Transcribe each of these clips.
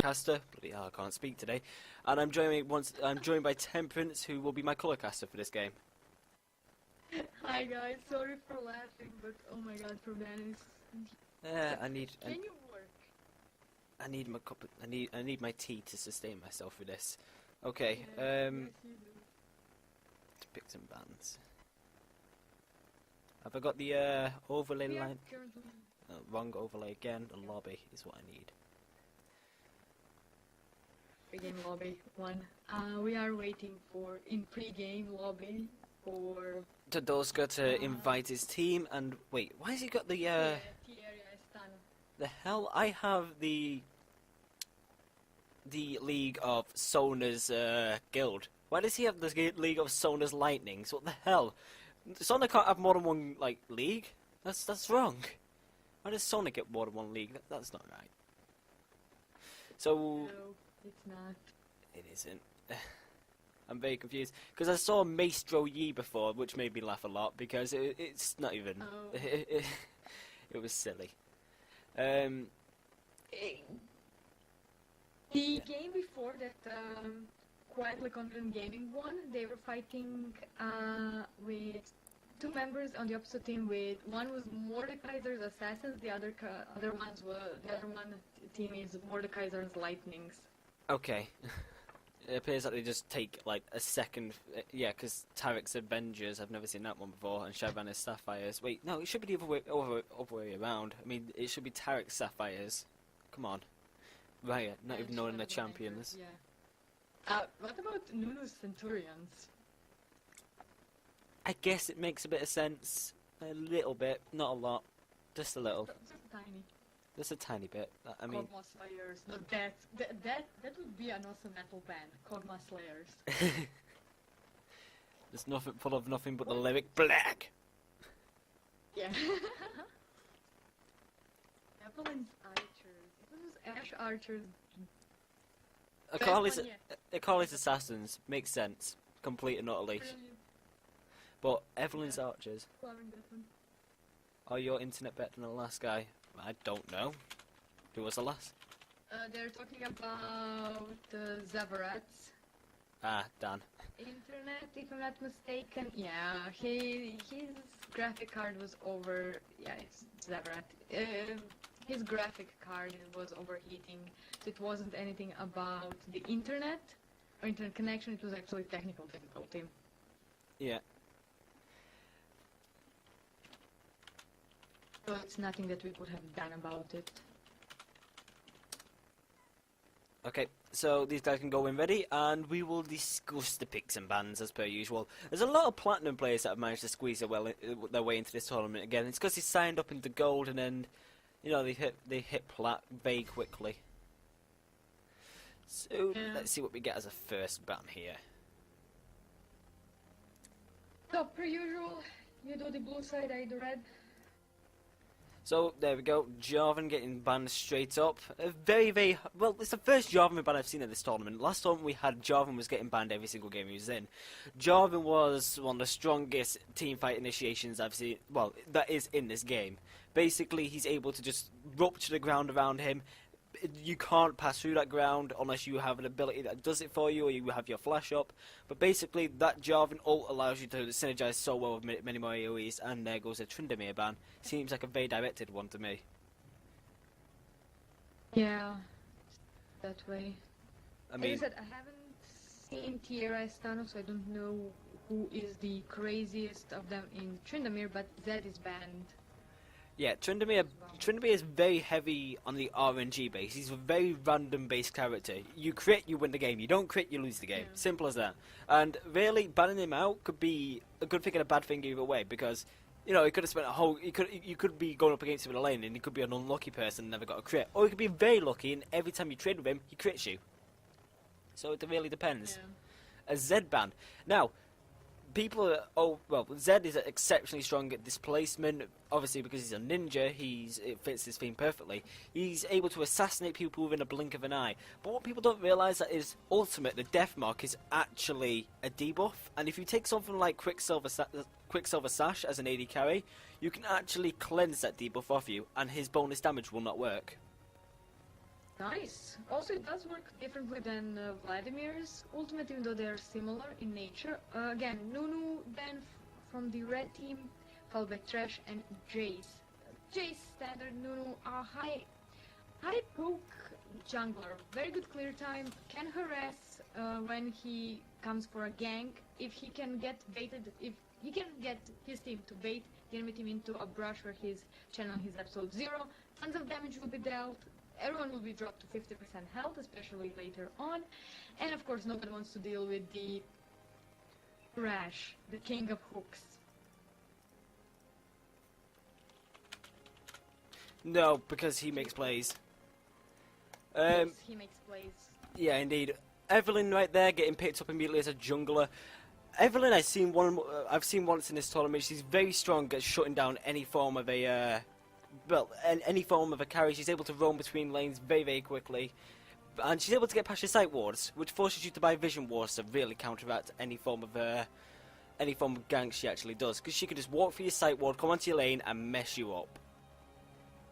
caster. Bloody hell, I can't speak today. And I'm joined by Temperance, who will be my colour caster for this game. Hi guys, sorry for laughing, but oh my god, for Dennis. I need. Can you work? I need my cup. I need my tea to sustain myself for this. Okay. Yes, you do. Picks and bans. Have I got the overlay We are line? currently... Wrong overlay again. The lobby is what I need. Pre-game lobby 1. We are waiting for in pre-game lobby for... Tadolska to invite his team, and wait, why has he got the area is done. the hell? I have the League of Sona's guild. Why does he have the League of Sona's Lightnings? What the hell? Sona can't have more than one league. That's wrong. Why does Sona get more than one league? That's not right. So No, it's not. it isn't. I'm very confused because I saw Maestro Yi before, which made me laugh a lot because it's not even. Oh. It was silly. The game before that, Quietly Confident Gaming won. They were fighting with two members on the opposite team. With one was Mordekaiser's Assassins, the other one team is Mordekaiser's Lightnings. Okay. It appears that they just take like a second. Yeah, because Tarek's Avengers, I've never seen that one before, and Shavan is Sapphires. Wait, no, it should be the other way around. I mean, it should be Tarek's Sapphires. Come on. Right, not even knowing the champions. Yeah. What about Nunu's Centurions? I guess it makes a bit of sense. A little bit, not a lot. Just a little. Just tiny. Just a tiny bit. I mean... Kog'Maw Slayers. No, that would be an awesome metal band. Kog'Maw Slayers. There's nothing full of nothing but the lyric black. Yeah. Evelyn's Archers. This is Ash Archers. They call it Assassins. Makes sense. Complete and utterly. But Evelyn's Archers. Are your internet better than the last guy? I don't know. Who was the last? They're talking about Zavarats. Ah, Dan. Internet, if I'm not mistaken. Yeah, his graphic card was over. Yeah, it's Zavarat. His graphic card was overheating. So it wasn't anything about the internet or internet connection. It was actually technical difficulty. Yeah. So it's nothing that we could have done about it. Okay, so these guys can go in ready, and we will discuss the picks and bans as per usual. There's a lot of platinum players that have managed to squeeze their way into this tournament again. It's because they signed up into gold, and then, you know, they hit plat very quickly. So let's see what we get as a first ban here. So per usual, you do the blue side, I do red. So, there we go, Jarvan getting banned straight up. Well, it's the first Jarvan ban I've seen in this tournament. Last time we had Jarvan was getting banned every single game he was in. Jarvan was one of the strongest teamfight initiations I've seen, well, that is in this game. Basically, he's able to just rupture the ground around him. You can't pass through that ground unless you have an ability that does it for you or you have your flash up. But basically, that Jarvan ult allows you to synergize so well with many more AoEs, and there goes a Tryndamere ban. Seems like a very directed one to me. Yeah, that way. I mean, as I said, I haven't seen TRI Thanos, so I don't know who is the craziest of them in Tryndamere, but Zed is banned. yeah, Tryndamere is very heavy on the RNG base. He's a very random based character. You crit, you win the game. You don't crit, you lose the game. Yeah. Simple as that. And really, banning him out could be a good thing and a bad thing either way, because, you know, he could have spent a whole... You could be going up against him in a lane, and he could be an unlucky person and never got a crit. Or he could be very lucky, and every time you trade with him, he crits you. So it really depends. Yeah. A Zed ban. Now, people Zed is exceptionally strong at displacement, obviously because he's a ninja, it fits his theme perfectly. He's able to assassinate people within a blink of an eye. But what people don't realise that his ultimate, the death mark, is actually a debuff. And if you take something like Quicksilver Sash as an AD carry, you can actually cleanse that debuff off you, and his bonus damage will not work. Nice. Also, it does work differently than Vladimir's ultimate, even though they're similar in nature. Again, Nunu then from the red team, followed by Trash and Jace. Jace standard Nunu, high poke jungler, very good clear time, can harass when he comes for a gank. If he can get baited, if he can get his team to bait the enemy team into a brush where he's channeling his absolute zero, tons of damage will be dealt. Everyone will be dropped to 50% health, especially later on. And of course, nobody wants to deal with the Rash, the king of hooks. No, because he makes plays. Yes, he makes plays. Yeah, indeed. Evelyn right there getting picked up immediately as a jungler. Evelyn, I've seen once in this tournament. She's very strong at shutting down any form of a any form of a carry. She's able to roam between lanes very, very quickly. And she's able to get past your sight wards, which forces you to buy vision wards to really counteract any form of gank she actually does. Because she could just walk through your sight ward, come onto your lane, and mess you up.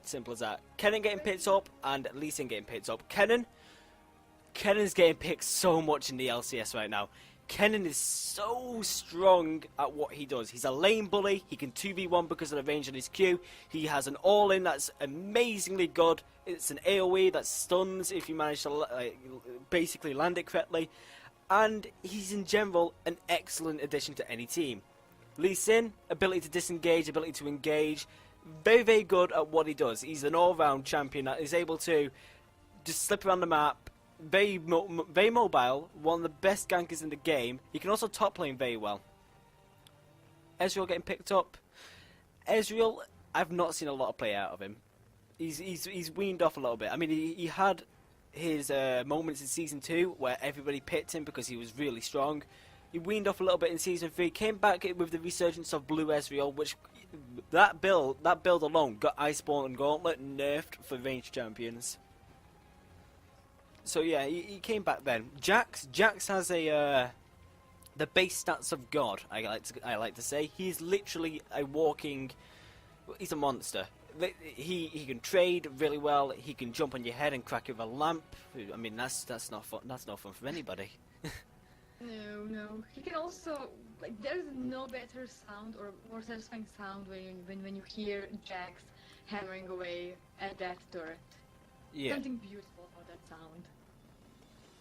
Simple as that. Kennen getting picked up, and Lee Sin getting picked up. Kennen's getting picked so much in the LCS right now. Kennen is so strong at what he does. He's a lane bully. He can 2v1 because of the range on his Q. He has an all-in that's amazingly good. It's an AoE that stuns if you manage to basically land it correctly. And he's in general an excellent addition to any team. Lee Sin, ability to disengage, ability to engage. Very, very good at what he does. He's an all-round champion that is able to just slip around the map. Very mobile, one of the best gankers in the game. He can also top lane very well. Ezreal getting picked up. Ezreal, I've not seen a lot of play out of him. He's weaned off a little bit. I mean, he had his moments in Season 2 where everybody picked him because he was really strong. He weaned off a little bit in Season 3, came back with the resurgence of Blue Ezreal, which that build alone got Iceborne and Gauntlet nerfed for ranged champions. So yeah, he came back then. Jax has the base stats of God. I like to say he's literally a walking. He's a monster. He can trade really well. He can jump on your head and crack you with a lamp. I mean that's not fun. That's not fun for anybody. No. He can also there's no better sound or more satisfying sound when you hear Jax hammering away at that turret. Yeah. Something beautiful about that sound.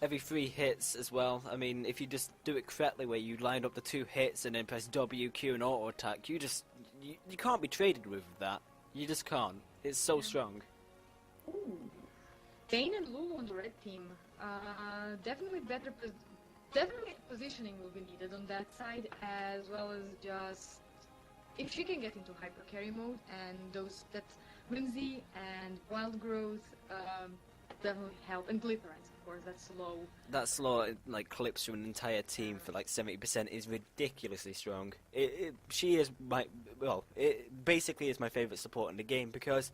Every 3 hits as well. I mean, if you just do it correctly, where you line up the 2 hits and then press W, Q, and auto attack, you can't be traded with that. You just can't. It's so strong. Ooh. Vayne and Lulu on the red team. Definitely definitely positioning will be needed on that side, as well as just if she can get into hyper carry mode and that Whimsy and Wild Growth definitely help, and Glitterance, of course. That slow Clips through an entire team for 70% is ridiculously strong. She is it basically is my favourite support in the game because,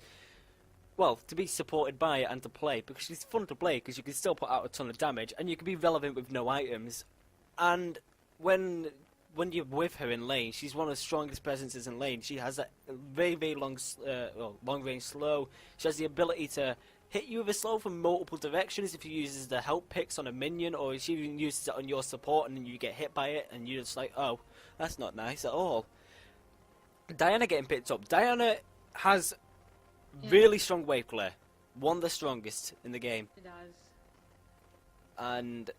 well, to be supported by it and to play, because she's fun to play because you can still put out a ton of damage and you can be relevant with no items. And when you're with her in lane, she's one of the strongest presences in lane. She has a very, very long range slow. She has the ability to hit you with a slow from multiple directions if you use the help picks on a minion, or she even uses it on your support and then you get hit by it and you're just like, oh, that's not nice at all. Diana getting picked up. Diana has really strong wave clear. One of the strongest in the game. It does. And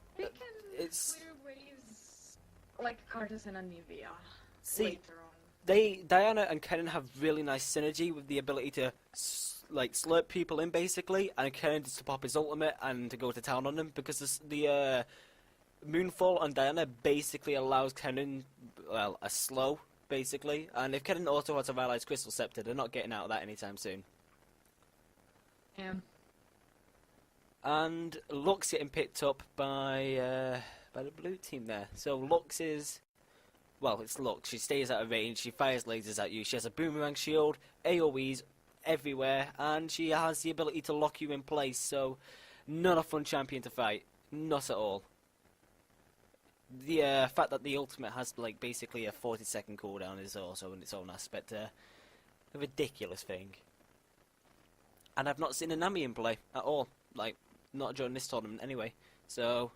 it's clear waves like Cartus and Anivia. See, later on. Diana and Kennen have really nice synergy with the ability to slurp people in basically, and Kennen just to pop his ultimate and to go to town on them, because the Moonfall on Diana basically allows Kennen a slow basically, and if Kennen also has a Rylai's Crystal Scepter, they're not getting out of that anytime soon. Yeah. And Lux getting picked up by the blue team there. So Lux is, well, it's Lux. She stays out of range. She fires lasers at you. She has a boomerang shield, AoEs everywhere, and she has the ability to lock you in place. So not a fun champion to fight. Not at all. The fact that the ultimate has basically a 40-second cooldown is also in its own aspect a ridiculous thing. And I've not seen a Nami in play at all. not during this tournament anyway. So,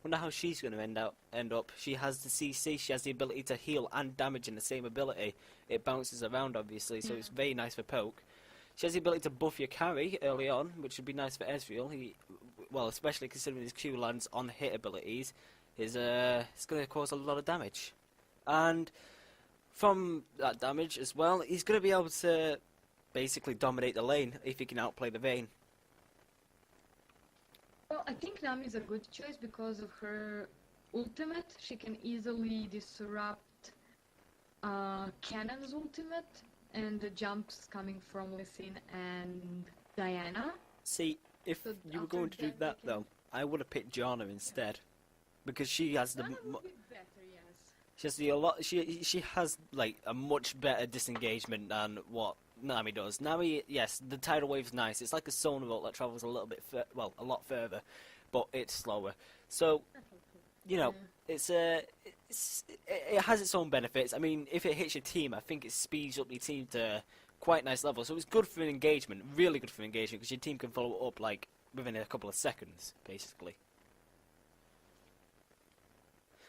wonder how she's going to end up. She has the CC. She has the ability to heal and damage in the same ability. It bounces around, obviously, so it's very nice for poke. She has the ability to buff your carry early on, which would be nice for Ezreal. Well, especially considering his Q lands on hit abilities, it's going to cause a lot of damage. And from that damage as well, he's going to be able to basically dominate the lane if he can outplay the Vayne. Well, I think Nami is a good choice because of her ultimate. She can easily disrupt Cannon's ultimate and the jumps coming from Lee Sin and Diana. See, if So you were after going to do that, that they can- though, I would have picked Janna instead, because she has the Diana would be better, yes. she has she has like a much better disengagement than what Nami does. Nami, yes, the tidal wave's nice. It's like a sonar bolt that travels a little bit a lot further, but it's slower. So, you know, Yeah. it has its own benefits. I mean, if it hits your team, I think it speeds up your team to quite nice level. So it's good for engagement, really good for engagement, because your team can follow up like within a couple of seconds, basically.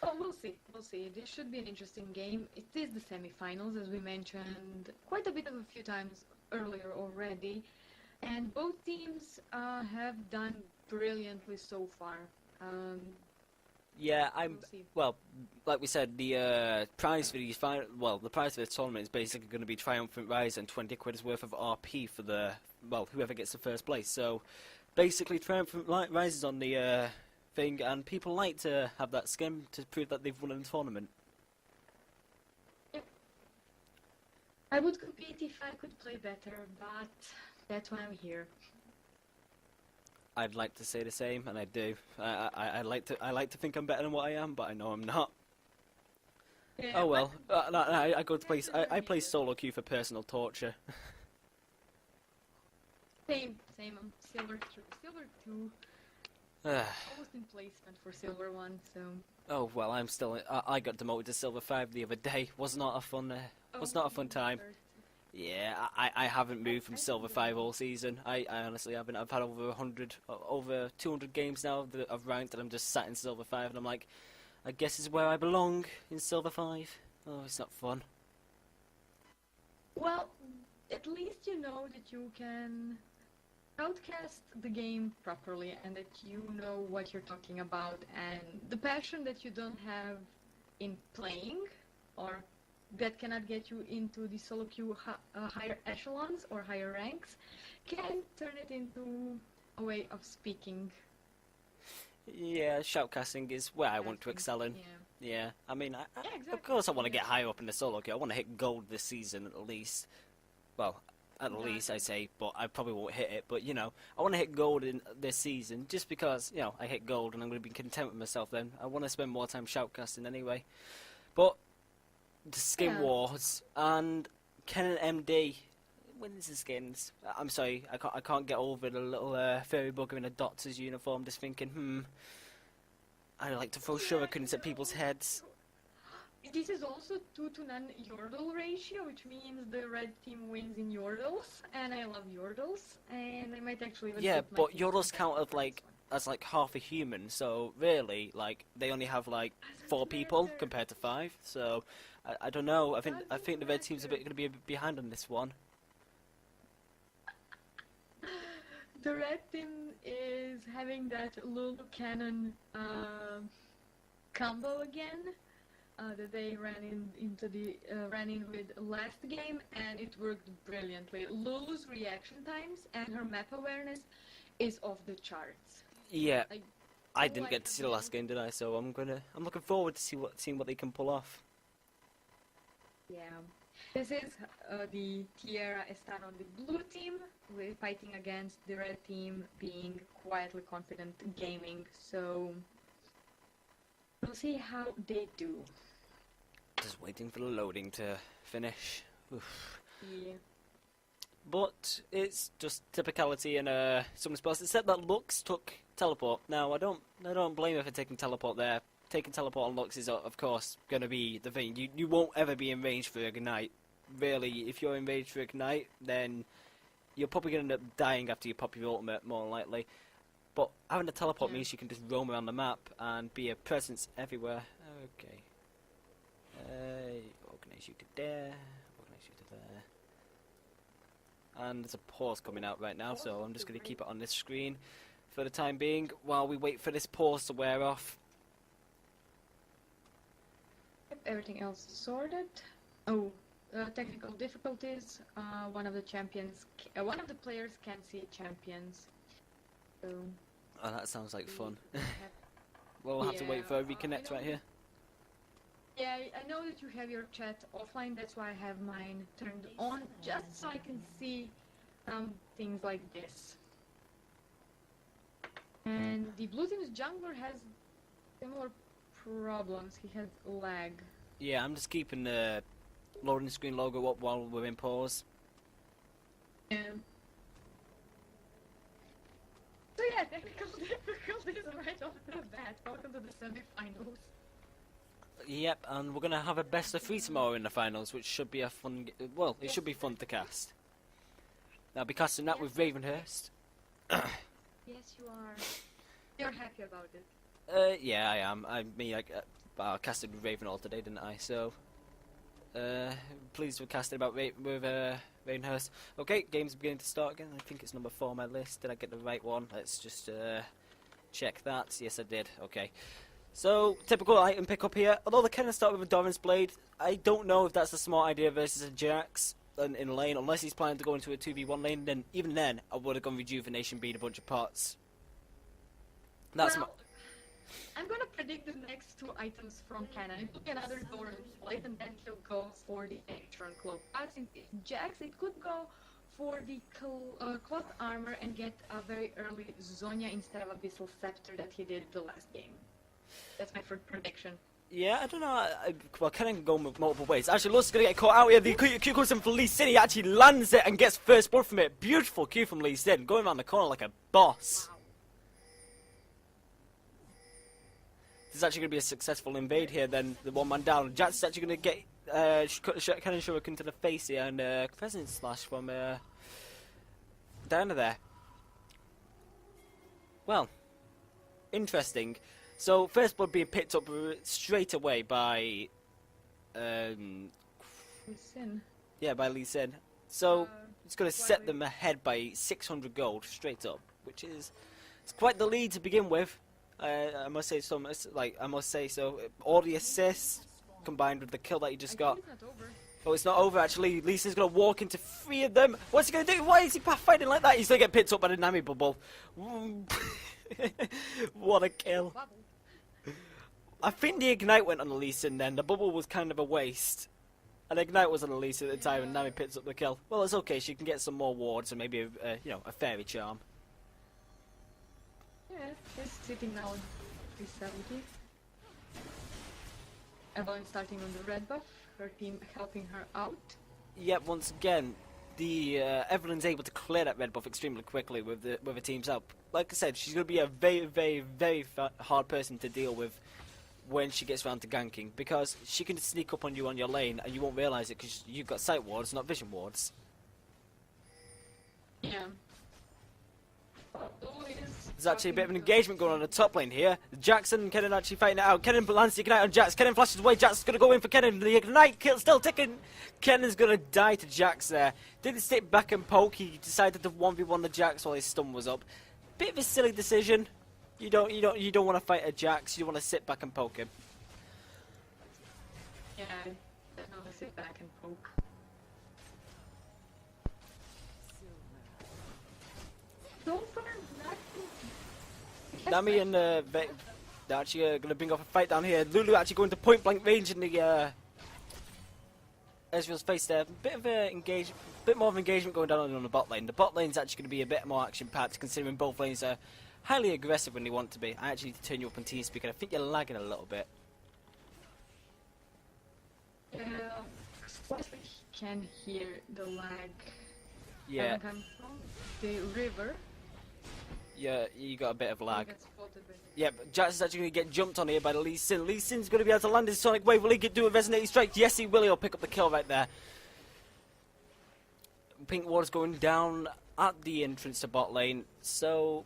Oh, we'll see. We'll see. This should be an interesting game. It is the semifinals, as we mentioned quite a bit of a few times earlier already, and both teams have done brilliantly so far. Yeah, We'll see. well, like we said, the prize for these the prize for this tournament is basically going to be Triumphant Rise and 20 quid's worth of RP for whoever gets the first place. So, basically, Triumphant Rise is on the thing, and people like to have that skin to prove that they've won a tournament. Yep. I would compete if I could play better, but that's why I'm here. I'd like to say the same, and I do. I like to think I'm better than what I am, but I know I'm not. Yeah, Oh well. but- I go to play. I play solo queue for personal torture. Same. I'm silver 2, almost in placement for silver 1, so... Oh well, I'm still. I got demoted to silver 5 the other day. Was not a fun. Was not a fun time. Yeah, I haven't moved from silver 5 all season. I honestly haven't. I've had over 200 games now that I've ranked, and I'm just sat in silver 5, and I'm like, I guess it's where I belong in silver 5. Oh, it's not fun. Well, at least you know that you can outcast the game properly and that you know what you're talking about, and the passion that you don't have in playing or that cannot get you into the solo queue higher echelons or higher ranks can turn it into a way of speaking. Yeah, shoutcasting is where I want to excel in. Yeah, I mean, Yeah, exactly. of course I want to get higher up in the solo queue. I want to hit gold this season at least. Well, at least I say, but I probably won't hit it. But you know, I want to hit gold in this season just because I hit gold and I'm going to be content with myself. Then I want to spend more time shoutcasting anyway. But the skin wars and Ken and MD wins the skins. I'm sorry, I can't get over the little fairy bugger in a doctor's uniform. Just thinking, I like to throw shurikens at people's heads. This is also 2-to-9 Yordle ratio, which means the red team wins in Yordles, and I love Yordles, and I might actually even Yeah, put my but team Yordles back count for as this one. like half a human, so really they only have like 4 people compared to 5. So I don't know. I think the red team's going to be a bit behind on this one. The red team is having that Lulu Cannon combo again that they ran in with last game, and it worked brilliantly. Lulu's reaction times and her map awareness is off the charts. Yeah, Like, I all didn't I get to can see the do- last game, did I? So I'm looking forward to seeing what they can pull off. Yeah. This is the Tierra Estan on the blue team. We're fighting against the red team being quietly confident gaming. So we'll see how they do. Just waiting for the loading to finish. Oof. Yeah. But it's just typicality in some spots, except that Lux took teleport. Now I don't blame her for taking teleport there. Taking teleport on Lux is of course going to be the thing. You won't ever be in range for Ignite. Really, if you're in range for Ignite, then you're probably going to end up dying after you pop your ultimate, more likely. But having a teleport Yeah. means you can just roam around the map and be a presence everywhere. Okay. Organize you to there. Organize you to there. And there's a pause coming out right now, so I'm just going to keep it on this screen for the time being while we wait for this pause to wear off. Everything else sorted. Oh, technical difficulties. One of the players can't see champions. So, Oh, that sounds like fun. we have- We'll have to wait for a I reconnect know- right here. Yeah, I know that you have your chat offline. That's why I have mine turned on, just so I can see things like this. And the blue team's jungler has similar problems. He has lag. Yeah, I'm just keeping the loading screen logo up while we're in pause. So yeah, technical difficulties right off the bat. Welcome to the semi-finals. Yep, and we're gonna have a best of 3 tomorrow in the finals, which should be a fun. Well, it should be fun to cast. I'll be casting that with Ravenhurst. Yes, you are. You're happy about it. Yeah, I am. I casted with Ravenhall today, didn't I? So, pleased with casting about Ravenhurst. Okay, game's beginning to start again. I think it's number 4 on my list. Did I get the right one? Let's just check that. Yes, I did. Okay. So, typical item pickup here. Although the cannon start with a Doran's Blade, I don't know if that's a smart idea versus a Jax in lane, unless he's planning to go into a 2v1 lane. Then, even then, I would have gone Rejuvenation, being a bunch of pots. That's Well, I'm gonna predict the next 2 items from Cannon. It will be another Doran's Blade, and then he'll go for the Electron Cloak. I think Jax, it could go for the cloth armor and get a very early Zonya instead of Abyssal Scepter that he did the last game. That's my first prediction. Yeah, I don't know. Well, Cannon can go multiple ways. Actually, Lust's going to get caught out here. The Q comes in for Lee Sin. He actually lands it and gets first blood from it. Beautiful Q from Lee Sin, going around the corner like a boss. Wow. This is actually going to be a successful invade here, then the one man down. Jax is actually going to get cut the Cannon Shuriken to the face here, and Crescent Slash from down to there. Well, interesting. So, first blood being picked up straight away by Sin. yeah, by Lee Sin. So, it's going to set slightly. them ahead by 600 gold straight up, which is it's quite the lead to begin with. I must say so. I must say so. All the assists combined with the kill that he just got. It's not over. Oh, it's not over actually. Lee Sin's going to walk into 3 of them. What's he going to do? Why is he pathfinding like that? He's going to get picked up by the Nami bubble. What a kill. Bubble. I think the Ignite went on the Lee Sin then. The bubble was kind of a waste. And Ignite was on the Lee Sin at the time, and Nami picks up the kill. Well, it's okay. She can get some more wards and maybe a fairy charm. Yeah, he's sitting now on 370. Evelyn starting on the red buff. Her team helping her out. Yep. Once again, the Evelyn's able to clear that red buff extremely quickly with the team's help. Like I said, she's going to be a very, very, very hard person to deal with when she gets around to ganking, because she can sneak up on you on your lane and you won't realise it because you've got sight wards, not vision wards. Yeah. There's actually a bit of an engagement going on the top lane here. Jackson and Kennen actually fighting it out. Kennen lands the Ignite on Jax. Kennen flashes away. Jax is going to go in for Kennen. The Ignite kill still ticking. Kennen's going to die to Jax there. Didn't sit back and poke. He decided to 1v1 the Jax while his stun was up. Bit of a silly decision. You don't want to fight a Jax. You want to sit back and poke him. Yeah, definitely sit back and poke. So far, Nami and they're actually going to bring off a fight down here. Lulu actually going to point blank range in the Ezreal's face there. Bit more of engagement going down on the bot lane. The bot lane's actually going to be a bit more action packed, considering both lanes are highly aggressive when they want to be. I actually need to turn you up on TeamSpeak, and I think you're lagging a little bit. Slightly can hear the lag. Yeah, Coming from the river. yeah, you got a bit of lag. Gets spotted by the- Yep, Jax is actually going to get jumped on here by the Lee Sin. Lee Sin's going to be able to land his Sonic Wave. Will he do a Resonating Strike? Yes, he will. He'll pick up the kill right there. Pink Ward's going down at the entrance to bot lane. So,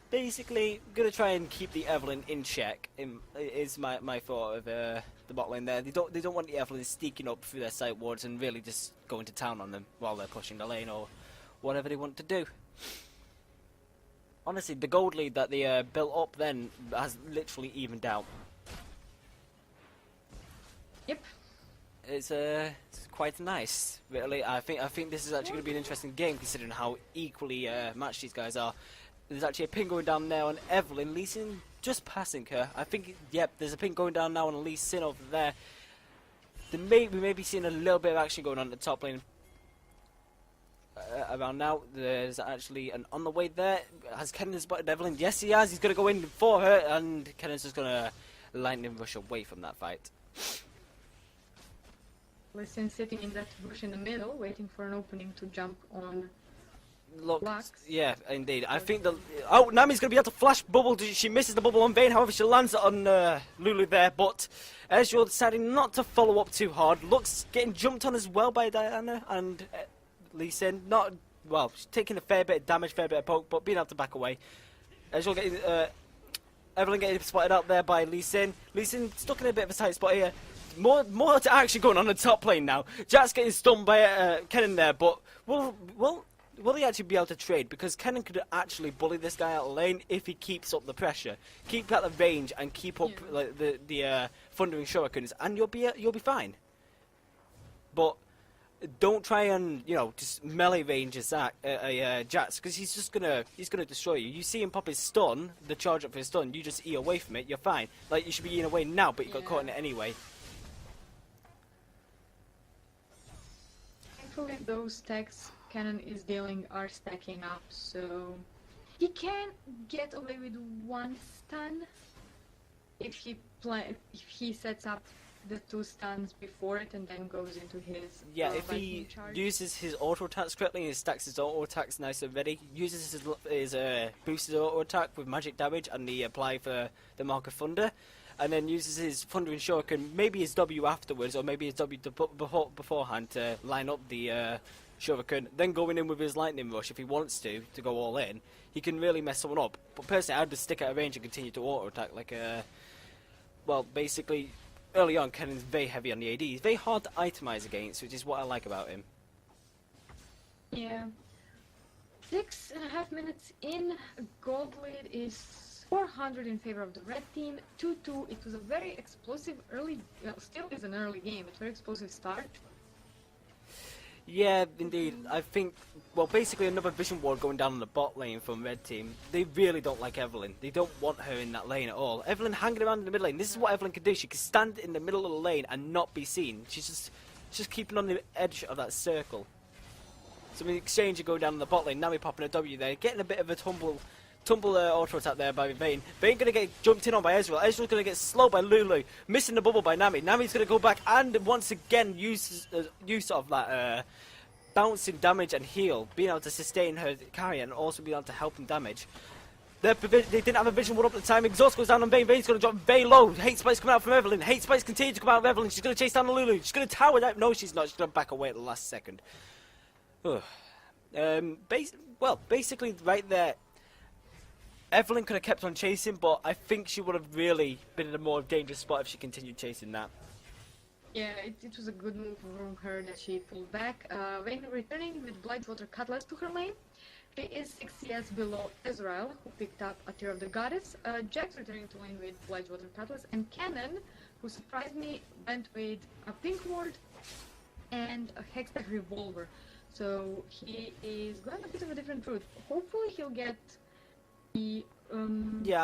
basically gonna try and keep the Evelyn in check. Is my thought of the bot lane there. They don't want the Evelyn sneaking up through their side wards and really just going to town on them while they're pushing the lane or whatever they want to do. Honestly, the gold lead that they built up then has literally evened out. Yep. It's quite nice, really. I think this is actually going to be an interesting game considering how equally matched these guys are. There's actually a ping going down there on Evelyn. Lee Sin just passing her. I think, yep, there's a ping going down now on Lee Sin over there. We may be seeing a little bit of action going on at the top lane. Around now, there's actually an on the way there. Has Kennen spotted Evelyn? Yes, he has. He's going to go in for her, and Kennen's just going to lightning rush away from that fight. Listen, sitting in that bush in the middle, waiting for an opening to jump on. Look, Blocks. yeah, indeed. I think the Nami's going to be able to flash bubble. She misses the bubble on Vayne. However, she lands it on Lulu there. But Ezreal deciding not to follow up too hard. Looks getting jumped on as well by Diana and Lee Sin. Not well. She's taking a fair bit of damage, fair bit of poke, but being able to back away. Ezreal getting Evelyn getting spotted out there by Lee Sin. Lee Sin stuck in a bit of a tight spot here. More to action going on the top lane now. Jack's getting stunned by Kennen there, but will he actually be able to trade? Because Kennen could actually bully this guy out of lane if he keeps up the pressure, keep at the range, and keep up like the thundering shurikens, and you'll be fine. But don't try and just melee range Jax, because he's gonna destroy you. You see him pop his stun, the charge up for his stun. You just E away from it. You're fine. Like you should be eating away now, but you got caught in it anyway. Thankfully, those stacks Kennen is dealing are stacking up, so he can get away with one stun if he sets up the 2 stuns before it and then goes into his if he uses his auto attacks correctly and he stacks his auto attacks nice and ready, uses his boosted auto attack with magic damage and the apply for the Mark of Thunder, and then uses his Thundering Shuriken, maybe his W afterwards, or maybe his W beforehand to line up the Shuriken, then going in with his Lightning Rush if he wants to go all in, he can really mess someone up. But personally, I'd just stick at a range and continue to auto attack like basically, early on, Kennen's very heavy on the AD. He's very hard to itemize against, which is what I like about him. Yeah. 6.5 minutes in, gold lead is 400 in favor of the red team, 2-2. It was a very explosive still is an early game, it's a very explosive start. Yeah, indeed. I think, basically another vision ward going down on the bot lane from red team. They really don't like Evelyn. They don't want her in that lane at all. Evelyn hanging around in the middle lane. This is what Evelyn can do. She can stand in the middle of the lane and not be seen. She's just keeping on the edge of that circle. So in exchange, you go down on the bot lane. Now we're popping a W there. Getting a bit of a tumble auto attack there by Vayne. Vayne gonna get jumped in on by Ezreal. Ezreal's gonna get slowed by Lulu. Missing the bubble by Nami. Nami's gonna go back and once again use of that bouncing damage and heal, being able to sustain her carry and also being able to help him damage. They didn't have a vision ward up at the time. Exhaust goes down on Vayne. Vayne's gonna drop very low. Hate spikes coming out from Evelyn. Hate spikes continue to come out of Evelyn. She's gonna chase down the Lulu. She's gonna tower that. No, she's not. She's gonna back away at the last second. Basically right there, Evelyn could have kept on chasing, but I think she would have really been in a more dangerous spot if she continued chasing that. Yeah, it was a good move from her that she pulled back. Vayne returning with Blightwater Cutlass to her lane. She is 6 CS below Ezreal, who picked up a Tear of the Goddess. Jax returning to lane with Blightwater Cutlass, and Kennen, who surprised me, went with a Pink Ward and a Hextech Revolver. So he is going a bit of a different route. Hopefully he'll get yeah,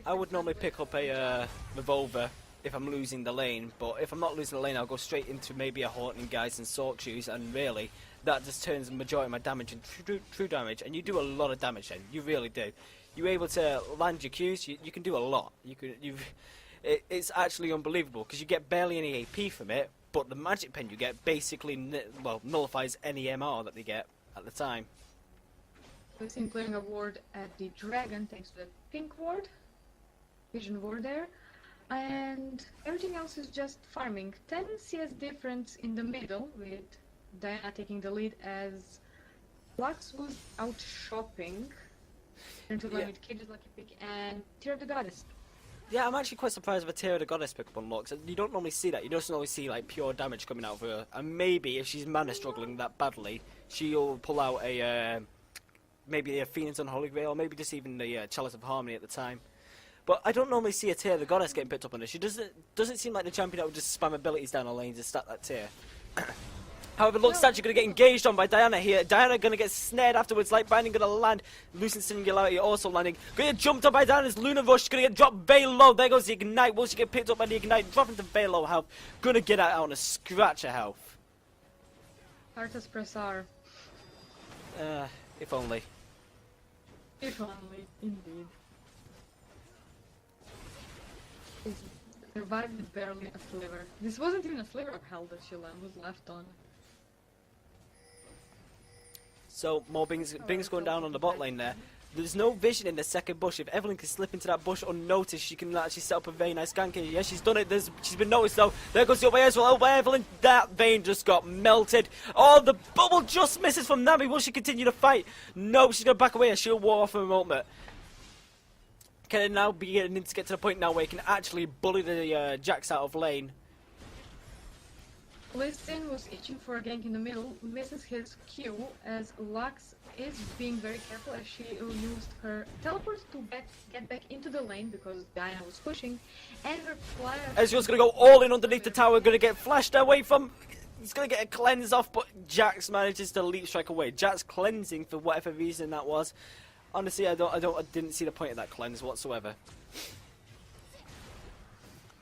I would normally pick up a revolver if I'm losing the lane, but if I'm not losing the lane, I'll go straight into maybe a Haunting Guise and Sork Shoes, and really, that just turns the majority of my damage into true damage, and you do a lot of damage then, you really do. You're able to land your Qs, you can do a lot. It's actually unbelievable, because you get barely any AP from it, but the magic pen you get basically nullifies any MR that they get at the time. We've seen clearing a ward at the dragon thanks to the pink ward, vision ward there, and everything else is just farming. 10 CS difference in the middle with Diana taking the lead as Lux was out shopping. Into Yeah. line with Cage's Lucky Pick and Tear of the Goddess. Yeah, I'm actually quite surprised with a Tear of the Goddess pick up on Lux. You don't normally see that. You just normally see like pure damage coming out of her. And maybe if she's mana struggling that badly, she'll pull out a maybe a Phoenix Unholy Grail, or maybe just even the Chalice of Harmony at the time. But I don't normally see a Tear of the Goddess getting picked up on her. She doesn't seem like the champion that would just spam abilities down the lane to stack that tier. However, Lux actually going to get engaged on by Diana here. Diana going to get snared afterwards. Light Binding going to land. Lucent Singularity also landing. Going to get jumped up by Diana's Lunar Rush. Going to get dropped very low. There goes the Ignite. Will she get picked up by the Ignite? Dropping to very low health. Going to get out on a scratch of health. Arthas press R. If only. If only, indeed. Survived with barely a sliver. This wasn't even a sliver of health that she was left on. So, more Bing's going down on the bot lane there. There's no vision in the second bush. If Evelyn can slip into that bush unnoticed, she can actually set up a very nice gank. Yeah, she's done it. She's been noticed though. There goes the up as well. Evelyn, that vein just got melted. Oh, the bubble just misses from Navi. Will she continue to fight? No, she's going to back away. She'll ward off her ultimate. Can it now be getting to get to the point now where he can actually bully the Jax out of lane? Listin was itching for a gank in the middle, misses his Q as Lux is being very careful as she used her teleport to get back into the lane because Diana was pushing, and her flash. Ezreal's going to go all in underneath the tower, going to get flashed away from. He's going to get a cleanse off, but Jax manages to leap strike away. Jax cleansing for whatever reason that was. Honestly, I didn't see the point of that cleanse whatsoever.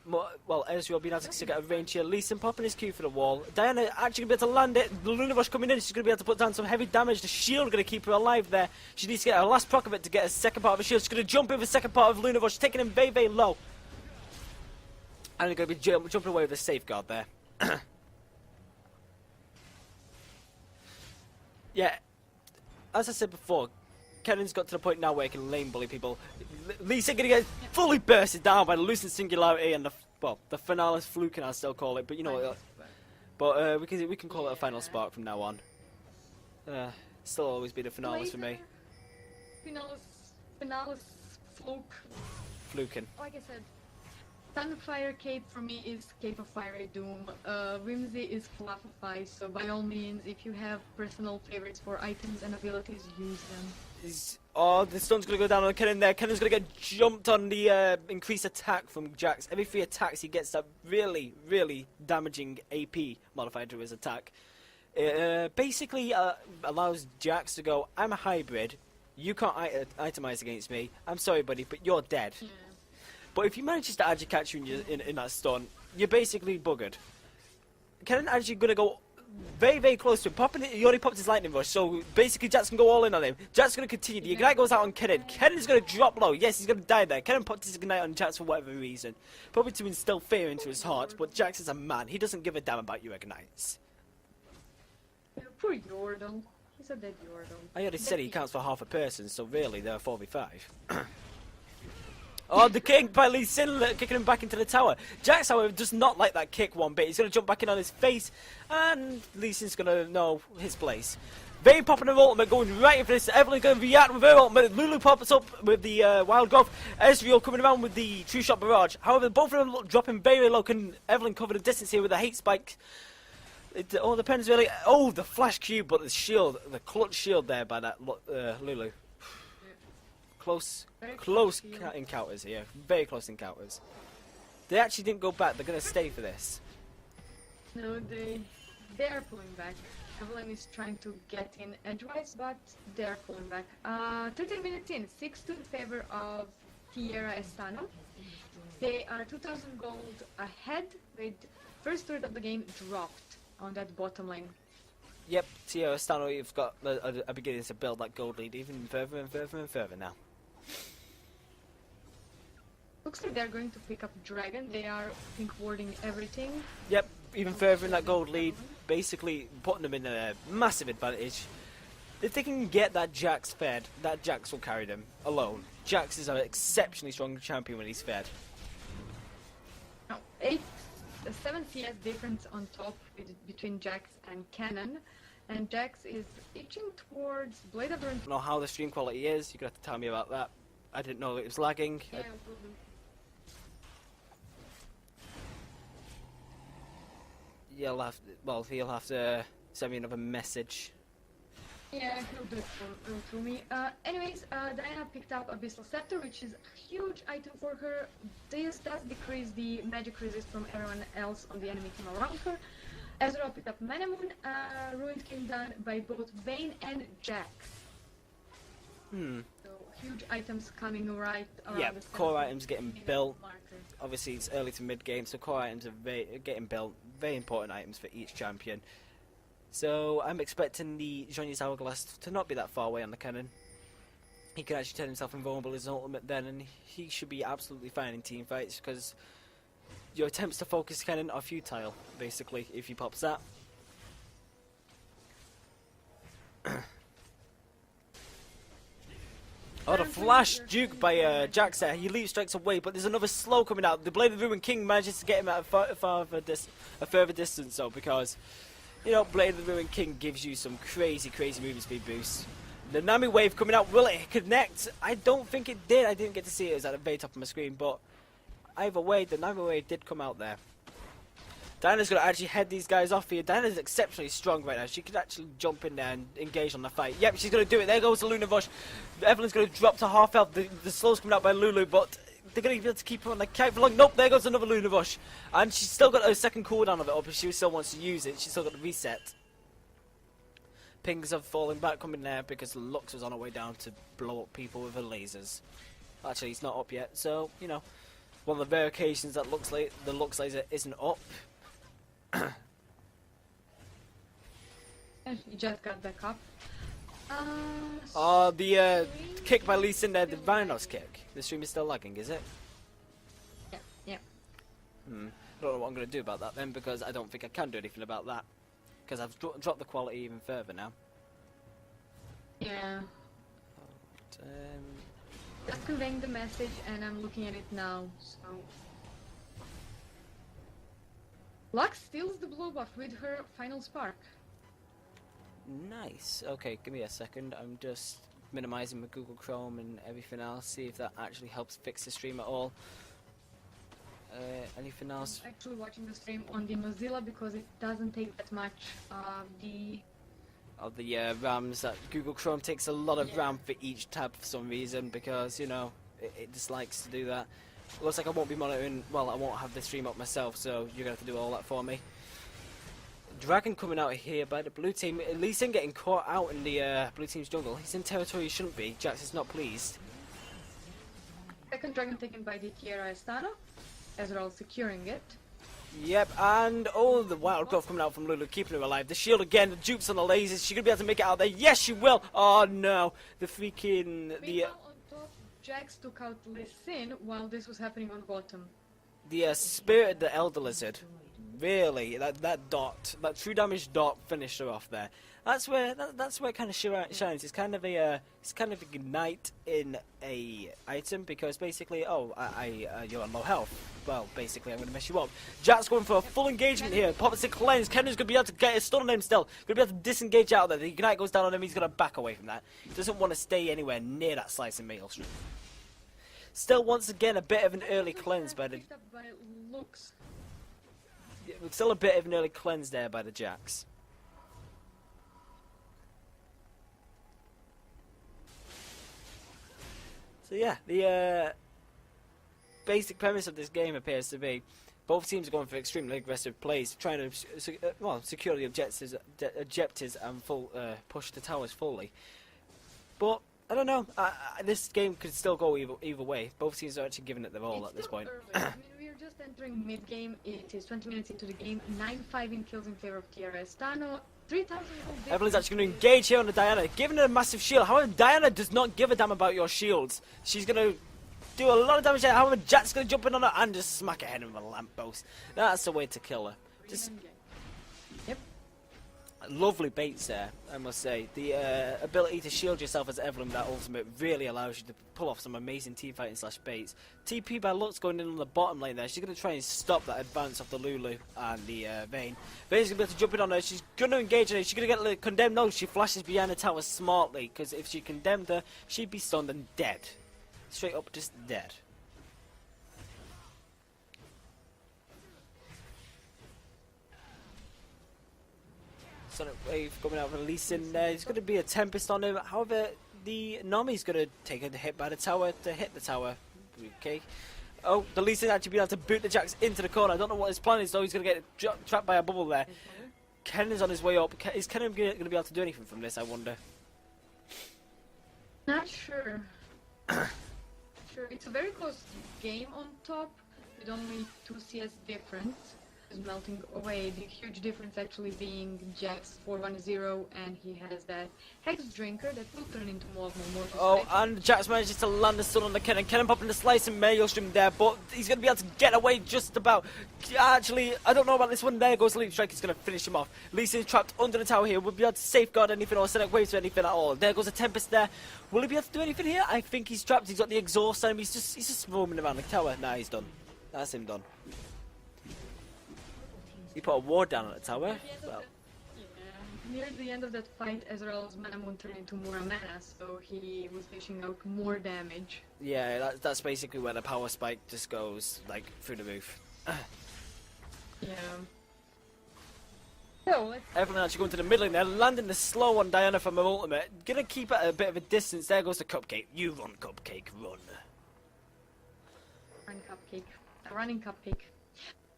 Well, Ezreal being able to get a range here. Lee Sin popping his Q for the wall. Diana actually going to be able to land it. The Lunar Rush coming in. She's going to be able to put down some heavy damage. The shield going to keep her alive there. She needs to get her last proc of it to get a second part of the shield. She's going to jump in the second part of Lunar Rush, taking him very, very low. And they're going to be jumping away with a safeguard there. Yeah, as I said before, Kennan's got to the point now where he can lane bully people. Lee Sin going to get fully bursted down by the Lucent Singularity and the Finalis Fluke, I'll still call it, but you know what? But we can call it a Final Spark from now on. Still always be the Finalis for me. Finalis Fluke. Fluken. Like I said, Sunfire Cape for me is Cape of Fiery Doom. Whimsy is Fluffify, so by all means, if you have personal favorites for items and abilities, use them. Oh, the stun's going to go down on Kennen there. Kennen's going to get jumped on the increased attack from Jax. Every 3 attacks he gets that really, really damaging AP modifier to his attack. Basically allows Jax to go, I'm a hybrid, you can't itemize against me, I'm sorry buddy, but you're dead. Yeah. But if he manages to actually catch you in that stun, you're basically buggered. Kennen actually going to go very, very close to him. He already popped his lightning rush, so basically Jax can go all in on him. Jax going to continue. The ignite goes out on Kennen. Kennen's going to drop low. Yes, he's going to die there. Kennen popped his ignite on Jax for whatever reason. Probably to instill fear into his heart, but Jax is a man. He doesn't give a damn about your ignites. Poor Yordle. He's a dead Yordle. I already said he counts for half a person, so really they're 4v5. Oh, the kick by Lee Sin kicking him back into the tower. Jax, however, does not like that kick one bit. He's going to jump back in on his face, and Lee Sin's going to know his place. Vayne popping her ultimate, going right in for this. Evelyn going to react with her ultimate. Lulu pops up with the Wild Growth. Ezreal coming around with the True Shot Barrage. However, both of them dropping very low. Can Evelyn cover the distance here with a hate spike? It all depends really. Oh, the flash cube, but the shield, the clutch shield there by that Lulu. Close encounters here. Very close encounters. They actually didn't go back. They're going to stay for this. No, they are pulling back. Evelyn is trying to get in edgewise, but they are pulling back. 13 minutes in, 6 to the favor of Tierra Estano. They are 2,000 gold ahead with first third of the game dropped on that bottom lane. Yep, Tierra Estano, you've got a beginning to build that gold lead even further and further and further now. Looks like they're going to pick up Dragon. They are, I think, warding everything. Yep, even further in that gold lead, basically putting them in a massive advantage. If they can get that Jax fed, that Jax will carry them alone. Jax is an exceptionally strong champion when he's fed. No, 7 CS difference on top between Jax and Cannon. and Jax is itching towards Blade of the I don't know how the stream quality is. You're gonna have to tell me about that. I didn't know it was lagging. Yeah, He'll have to send me another message. yeah, he'll do it through me. Anyways, Diana picked up Abyssal Scepter, which is a huge item for her. This does decrease the magic resist from everyone else on the enemy team around her. Ezreal picked up Mana Moon, Ruined King done by both Vayne and Jax. So huge items coming right around Yeah, the core center items getting minute built. marker. Obviously, it's early to mid game, so core items are getting built. Very important items for each champion. So I'm expecting the Zhonya's Hourglass to not be that far away on the cannon. He can actually turn himself invulnerable as an ultimate then, and he should be absolutely fine in team fights because your attempts to focus cannon are futile, basically, if he pops that. Oh, the flash duke by Jax there. He leap strikes away, but there's another slow coming out. The Blade of the Ruined King manages to get him at a further distance, though, because, you know, Blade of the Ruined King gives you some crazy movement speed boosts. The Nami wave coming out, will it connect? I don't think it did. I didn't get to see it. It was at the very top of my screen, but either way, the Nami wave did come out there. Diana's going to actually head these guys off here. Diana's exceptionally strong right now. She could actually jump in there and engage on the fight. Yep, she's going to do it. There goes the Luna Rush. Evelyn's going to drop to half health. The slow's coming out by Lulu, but they're going to be able to keep her on the kite for long. Nope, there goes another Luna Rush. And she's still got her second cooldown of it up. If she still wants to use it, she's still got the reset. Pings are falling back, coming there because Lux was on her way down to blow up people with her lasers. Actually, he's not up yet, so, you know, one of the rare occasions that the Lux laser isn't up. And he just got back up. The kick by Lee Sin there, the Rhinos kick. The stream is still lagging, is it? Yeah. I don't know what I'm going to do about that then, because I don't think I can do anything about that. Because I've dropped the quality even further now. Yeah. Just conveying the message, and I'm looking at it now, so... Lux steals the blue buff with her final spark. Nice. Okay, give me a second. I'm just minimizing my Google Chrome and everything else. See if that actually helps fix the stream at all. Anything else? I'm actually watching the stream on the Mozilla because it doesn't take that much Of the RAMs, that Google Chrome takes a lot of RAM for each tab for some reason because, you know, it dislikes to do that. Looks like I won't be monitoring, well, I won't have the stream up myself, so you're going to have to do all that for me. Dragon coming out here by the blue team. Lee Sin getting caught out in the blue team's jungle. He's in territory he shouldn't be. Jax is not pleased. Second dragon taken by the Tierra Estana. Ezreal securing it. Yep, and oh, the wild growth coming out from Lulu, keeping her alive. The shield again, the dupes on the lasers. She gonna be able to make it out there. Yes, she will. Oh no, the freaking Meanwhile, on top, Jax took out Lee Sin while this was happening on bottom. the spirit of the Elder Lizard. Really, that dot, that true damage dot finished her off there. That's where it kind of shines. It's kind of a ignite in a item because basically, you're on low health. Well, basically, I'm going to mess you up. Jack's going for a full engagement here. Pops a cleanse. Kendrick's going to be able to get a stun on him still. Going to be able to disengage out of there. The ignite goes down on him. He's going to back away from that. He doesn't want to stay anywhere near that slicing maelstrom. Still, once again, a bit of an early cleanse by the. Still a bit of an early cleanse there by the Jacks. So yeah, the basic premise of this game appears to be both teams are going for extremely aggressive plays, trying to secure the objectives and push the towers fully. But I don't know. This game could still go either way. Both teams are actually giving it their all at this point. I mean, we're just entering mid-game. It is 20 minutes into the game. 9-5 in kills in favor of Tierra Estano. 3,000 gold. Evelyn's actually going to engage here on the Diana, giving her a massive shield. However, Diana does not give a damn about your shields. She's going to do a lot of damage there. However, Jack's going to jump in on her and just smack her head with a lamppost. That's the way to kill her. Just... Yep. Lovely baits there, I must say. The ability to shield yourself as Evelyn with that ultimate really allows you to pull off some amazing teamfighting slash baits. TP by Lux going in on the bottom lane there. She's going to try and stop that advance of the Lulu and the Vayne. Vayne's going to be able to jump in on her. She's going to engage her. She's going to get condemned. No, she flashes behind the tower smartly, because if she condemned her, she'd be stunned and dead. Straight up just dead. Sonic Wave coming out, releasing there. There's going to be a Tempest on him. However, the Nami's going to take a hit by the tower to hit the tower. Okay. Oh, the Lee Sin actually being able to boot the Jax into the corner. I don't know what his plan is though. He's going to get trapped by a bubble there. Ken is on his way up. Is Ken going to be able to do anything from this, I wonder? Not sure. Sure, it's a very close game on top, with only 2 CS difference. Is melting away. The huge difference actually being Jax 410, and he has that Hex Drinker that will turn into more and Oh, and Jax manages to land a stun on the Kennen. Kennen popping the slice and Maelstrom there, but he's going to be able to get away just about. Actually, I don't know about this one. There goes Leap Strike. He's going to finish him off. Lee Sin's trapped under the tower here. Will be able to safeguard anything or send waves to anything at all. There goes a Tempest there. Will he be able to do anything here? I think he's trapped. He's got the exhaust on him. He's just roaming around the tower. Nah, he's done. That's him done. He put a ward down on the tower. Well, near the end of that fight, Ezreal's mana moon turned into more mana, so he was dishing out more damage. yeah, that's basically where the power spike just goes, like, through the roof. Yeah. So let's. Everyone actually going to the middle lane there, landing the slow on Diana from her ultimate. Gonna keep at a bit of a distance. There goes the Cupcake. You run, Cupcake, run. Run Cupcake. A running Cupcake.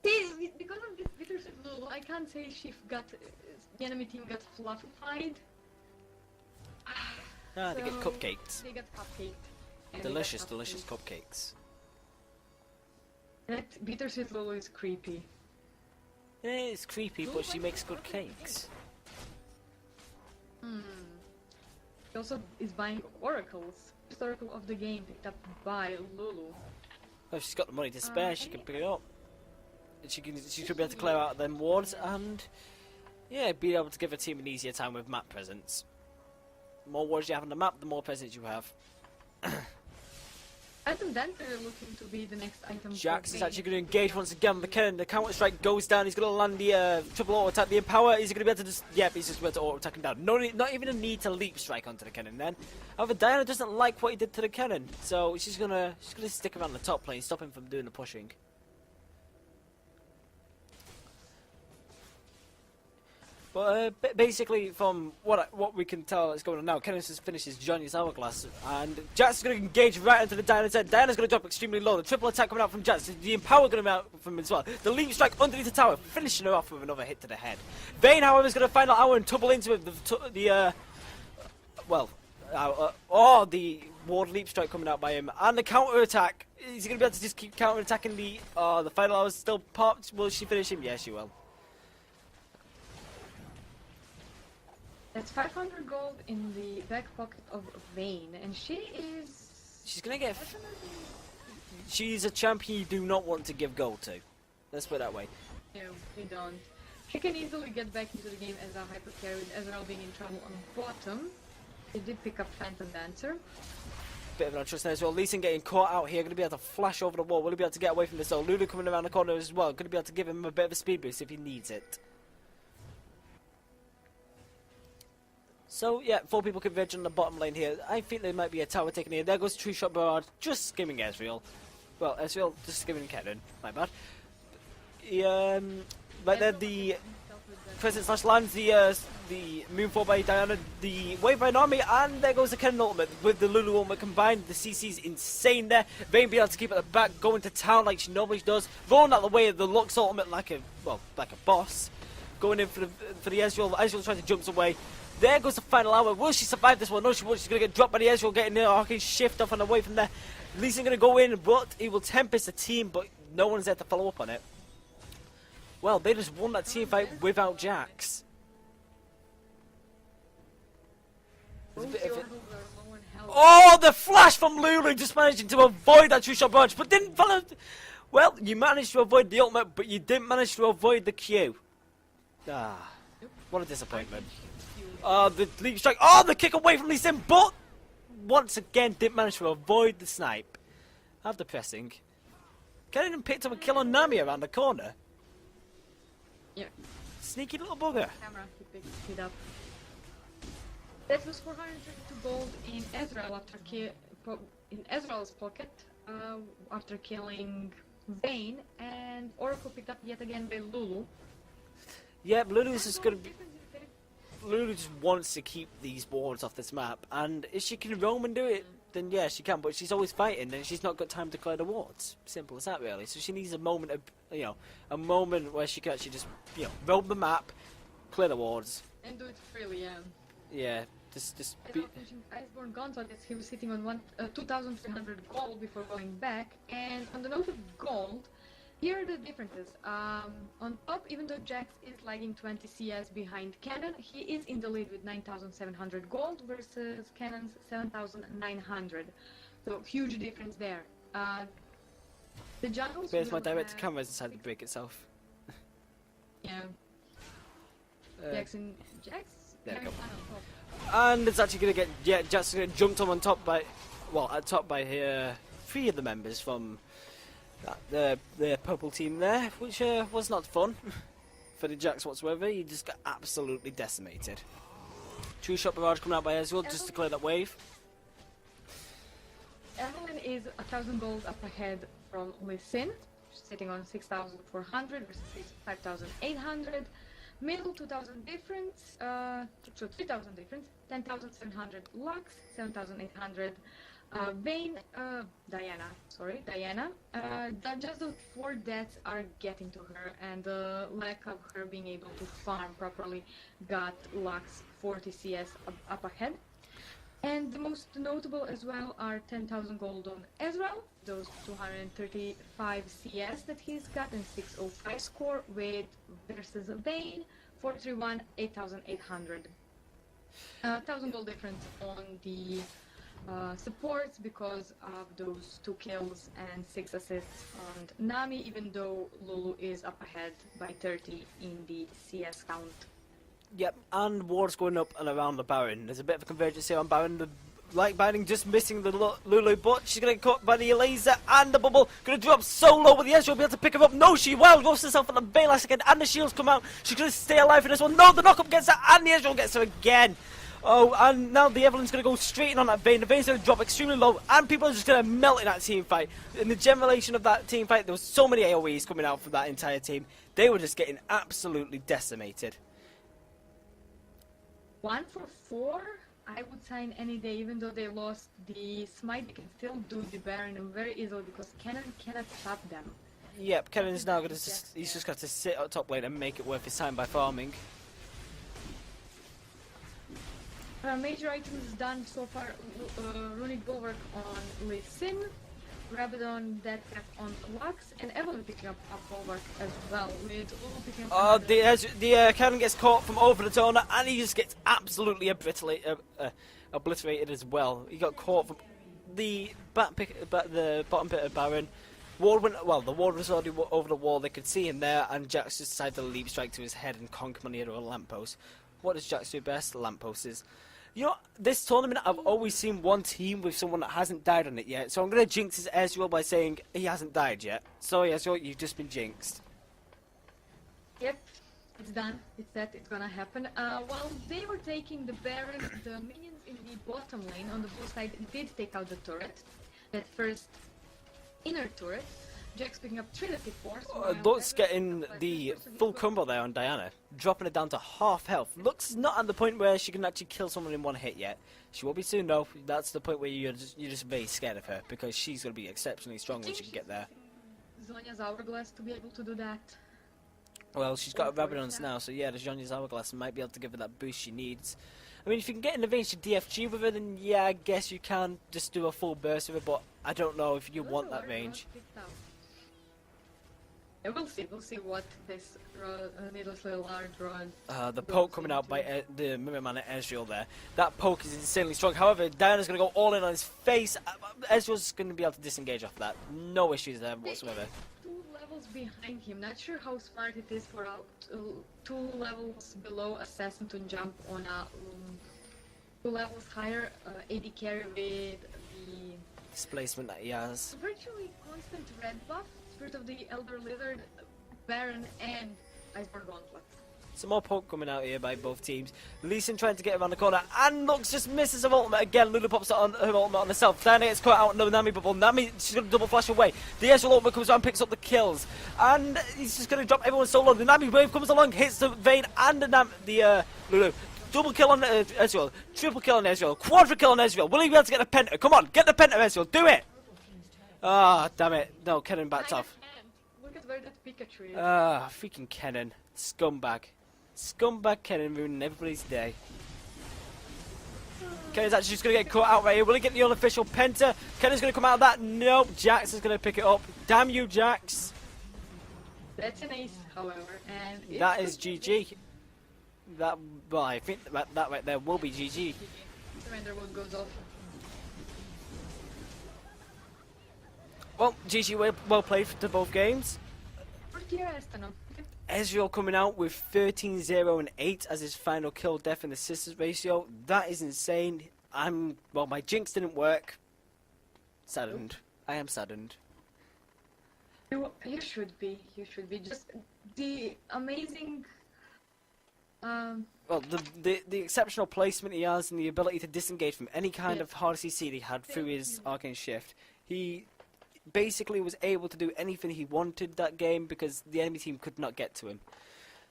See, because of this bittersweet Lulu, I can't say the enemy team got fluffified. Ah, they get cupcakes. They got cupcaked. And Delicious, they got delicious cupcaked. cupcakes. That bittersweet Lulu is creepy. Yeah, it's creepy, but she makes good cakes. She also is buying oracles. First oracle of the game picked up by Lulu. Well, if she's got the money to spare, she can pick it up. She should be able to clear out them wards and, yeah, be able to give her team an easier time with map presence. The more wards you have on the map, the more presence you have. Item Dancer looking to be the next item. Jax is actually going to engage once again. McKinnon, the counter strike goes down. He's going to land the triple auto attack. The Empower, is he going to be able to just. Yep, he's just going to be able to auto attack him down. No, not even a need to leap strike onto the Kennen then. However, Diana doesn't like what he did to the Kennen, so she's going to stick around the top lane, stop him from doing the pushing. But basically, from what we can tell is going on now, Kennen just finishes Johnny's hourglass, and Jax is going to engage right into the Diana's head. Diana's going to drop extremely low. The triple attack coming out from Jax, the Empower going to come out from him as well. The leap strike underneath the tower, finishing her off with another hit to the head. Vayne, however, is going to find out hour and tumble into it. The ward leap strike coming out by him, and the counter attack. Is he going to be able to just keep counter attacking the final hour is still popped? Will she finish him? Yes, she will. That's 500 gold in the back pocket of Vayne, and she's gonna get. She's a champion you do not want to give gold to. Let's put it that way. No, we don't. She can easily get back into the game as a hyper carry with Ezreal being in trouble on bottom. She did pick up Phantom Dancer. Bit of an untrust there as well. Lee Sin getting caught out here. Going to be able to flash over the wall. Will he be able to get away from this? So Lulu coming around the corner as well. Going to be able to give him a bit of a speed boost if he needs it. So, yeah, 4 people converge on the bottom lane here. I think there might be a tower taken here. There goes True Shot Barrage, just skimming Ezreal. Well, Ezreal just skimming Kennen. My bad. Right there, the Present slash lands, the Moonfall by Diana, the Wave by Army, and there goes the Kennen ultimate with the Lulu ultimate combined. The CC's insane there. Vayne be able to keep at the back, going to town like she normally does. Rolling out the way of the Lux ultimate like a boss. Going in for the Ezreal. Ezreal trying to jump away. There goes the final hour. Will she survive this one? No, she won't. She's going to get dropped by the Ezreal, getting the Arcane Shift off and away from there. Lee Sin going to go in, but he will Tempest the team, but no one's there to follow up on it. Well, they just won that team fight without Jax. Oh, the flash from Lulu, just managing to avoid that True Shot Barrage, but didn't follow. Well, you managed to avoid the ultimate, but you didn't manage to avoid the Q. Ah. What a disappointment. Huge. The leap strike. Oh, the kick away from Lee Sin, but once again didn't manage to avoid the snipe. How depressing. Kennen picked up a kill on Nami around the corner. Yeah. Sneaky little bugger. Camera, he picked it up. That was 432 gold in Ezreal in Ezreal's pocket after killing Vayne, and Oracle picked up yet again by Lulu. Yeah, Lulu's just gonna be. Lulu just wants to keep these wards off this map, and if she can roam and do it, then yeah, she can. But she's always fighting, and she's not got time to clear the wards. Simple as that, really. So she needs a moment of, a moment where she can actually just, roam the map, clear the wards. And do it freely, yeah. Yeah, just As I be. was mentioning, Iceborne Gauntlet, he was sitting on 2,300 gold before going back. And on the note of gold, here are the differences. On top, even though Jax is lagging 20 CS behind Cannon, he is in the lead with 9,700 gold versus Cannon's 7,900. So huge difference there. The jungles. Where's my will direct have- camera decided to break itself? Yeah. Jax. There we Cannon go. on top. And it's actually gonna get Jack's gonna get jumped on top by, at top by here 3 of the members from the purple team there, which was not fun for the Jax whatsoever. He just got absolutely decimated. True shot barrage coming out by Ezreal just to clear that wave. Evelyn is 1,000 gold up ahead from Lee Sin, sitting on 6,400 versus 5,800. Middle 2,000 difference, so 3,000 difference, 10,700 Lux, 7,800 Vayne, Diana. Just those 4 deaths are getting to her, and the lack of her being able to farm properly got Lux 40 CS up ahead. And the most notable as well are 10,000 gold on Ezreal, those 235 CS that he's got, and 605 score with versus Vayne, 431, 8,800. 1,000 gold difference on the supports because of those 2 kills and 6 assists on Nami, even though Lulu is up ahead by 30 in the CS count. Yep, and wards going up and around the Baron. There's a bit of a convergence here on Baron. The light binding just missing the Lulu, but she's going to get caught by the laser and the bubble. Going to drop so low with the Ezreal, be able to pick her up. No, she wild roasts herself at the Vayne last second, and the shields come out. She's going to stay alive for this one. No, the knockup gets her, and the Ezreal gets her again. Oh, and now the Evelyn's going to go straight in on that Vayne. The Vayne's going to drop extremely low, and people are just going to melt in that team fight. In the generation of that team fight, there was so many AoEs coming out from that entire team. They were just getting absolutely decimated. 1 for 4, I would sign any day, even though they lost the smite, they can still do the Baron very easily because Cannon cannot stop them. Yep, Kevin's now going to he's just got to sit at top lane and make it worth his time by farming. Major items done so far, Runic Bulwark on Lee Sin, Rabadon Death Cap on Lux, and Evelyn picking up a Bulwark as well, with Lulu picking up Oh, the Kevin gets caught from over the corner, and he just gets absolutely obliterated as well. He got caught from the bottom pit of Baron. Ward went, well, the ward was already over the wall. They could see him there, and Jax just decided to leap strike to his head and conk him on the end of a lamppost. What does Jax do best? Lampposts. You know, this tournament, I've always seen one team with someone that hasn't died on it yet. So I'm going to jinx his Ezreal by saying he hasn't died yet. Sorry, Ezreal, you've just been jinxed. Yep, it's done. It's set. It's gonna happen. While they were taking the Baron, the minions in the bottom lane on the blue side did take out the turret. That first inner turret. Jax picking up Trinity Force. Lux getting the full combo there on Diana, dropping it down to half health. Lux is not at the point where she can actually kill someone in one hit yet. She will be soon though. That's the point where you're just very scared of her because she's going to be exceptionally strong when she can get there. Zhonya's Hourglass to be able to do that. Well, she's got a Rabadon's now, so yeah, the Zhonya's Hourglass might be able to give her that boost she needs. I mean, if you can get in the range to DFG with her, then yeah, I guess you can just do a full burst with her, but I don't know if you want that range. Yeah, we'll see what this needlessly large rod. The poke coming out by the Mirror Man at Ezreal there. That poke is insanely strong. However, Diana's going to go all in on his face. Ezreal's going to be able to disengage off that. No issues there whatsoever. 2 levels levels behind him. Not sure how smart it is for a 2 levels below assassin to jump on a 2 levels higher AD carry with the Displacement that he has. virtually constant red buff, Spirit of the Elder Lizard, Baron, and Iceborne Gauntlet. Some more poke coming out here by both teams. Lee Sin trying to get around the corner, and looks just misses her ultimate again. Lulu pops on her ultimate on herself. Diana gets caught out. No Nami bubble. Nami, she's going to double flash away. The Ezreal ultimate comes around, picks up the kills, and he's just going to drop everyone so low. The Nami wave comes along, hits the Vayne and the Lulu. Double kill on Ezreal, triple kill on Ezreal, quadra kill on Ezreal. Will he be able to get the penta? Come on, get the penta, Ezreal. Do it. Ah, damn it. No, Kennen backed off. Look at where that Pikachu is. Ah, freaking Kennen, scumbag. Scumbag Kennen ruining everybody's day. Kennen's actually just going to get caught out right here. Will he get the unofficial penta? Kennen's going to come out of that. Nope. Jax is going to pick it up. Damn you, Jax. That's an ace, however. And That is GG. That, well, I think that right there will be GG. Surrender mode goes off. Well, GG well played to both games. Ezreal coming out with 13, 0, and 8 as his final kill death and assist ratio. That is insane. Well, my jinx didn't work. Saddened. I am saddened. You should be. You should be. Just the amazing. Well, the exceptional placement he has and the ability to disengage from any kind of hard CC he had through his Arcane Shift. He basically was able to do anything he wanted that game because the enemy team could not get to him.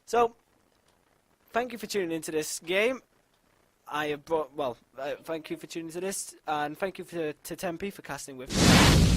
So, thank you for tuning into this game. I have brought, thank you for tuning into this, and thank you to Tempe for casting with me.